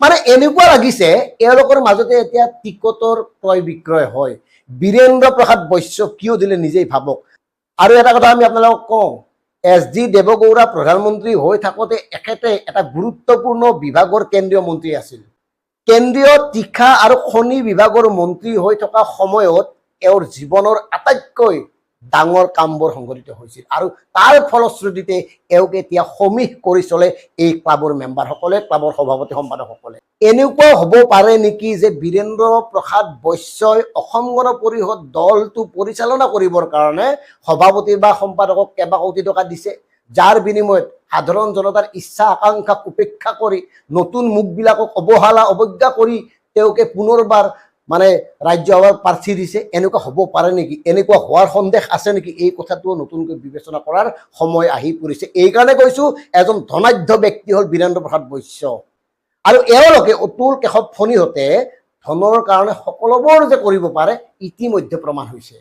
মানে এনেকুৱা লাগিছে এওঁলোকৰ মাজতে এতিয়া টিকটৰ ক্ৰয় বিক্ৰয় হয়। বীৰেন্দ্ৰ প্ৰসাদ বৈশ্য কিয় দিলে নিজেই ভাবক। আৰু এটা কথা আমি আপোনালোকক কওঁ, এছ.ডি. দেৱগৌড়া প্ৰধানমন্ত্ৰী হৈ থাকোঁতে এখেতে এটা গুৰুত্বপূৰ্ণ বিভাগৰ কেন্দ্ৰীয় মন্ত্ৰী আছিল। কেন্দ্ৰীয় তীখা আৰু খনি বিভাগৰ মন্ত্ৰী হৈ থকা সময়ত এওঁৰ জীৱনৰ আটাইতকৈ ডাঙৰ কামবোৰ সংঘটিত হৈছিল আৰু তাৰ ফলশ্ৰুতিতে এওঁক এতিয়া সমীহ কৰি চলে এই ক্লাবৰ মেম্বাৰসকলে, ক্লাবৰ সভাপতি সম্পাদকসকলে। এনেকুৱা হ'ব পাৰে নেকি যে বীৰেন্দ্ৰ প্ৰসাদ বৈশ্যই অসম গণ পৰিষদ দলটো পৰিচালনা কৰিবৰ কাৰণে সভাপতি বা সম্পাদকক কেইবা কোটি টকা দিছে, যাৰ বিনিময়ত সাধাৰণ জনতাৰ ইচ্ছা আকাংক্ষাক উপেক্ষা কৰি নতুন মুখবিলাকক অৱহেলা অৱজ্ঞা কৰি তেওঁকে পুনৰবাৰ মানে ৰাজ্যসভাৰ প্ৰাৰ্থী দিছে। এনেকুৱা হ'ব পাৰে নেকি? এনেকুৱা হোৱাৰ সন্দেহ আছে নেকি? এই কথাটো নতুনকৈ বিবেচনা কৰাৰ সময় আহি পৰিছে। এইকাৰণে কৈছোঁ, এজন ধনাঢ্য ব্যক্তি হ'ল বীৰেন্দ্ৰ প্ৰসাদ বৈশ্য। আৰু এওঁলোকে অতুল কেশৱ ফণিহঁতে ধনৰ কাৰণে সকলোবোৰ যে কৰিব পাৰে ইতিমধ্যে প্ৰমাণ হৈছে।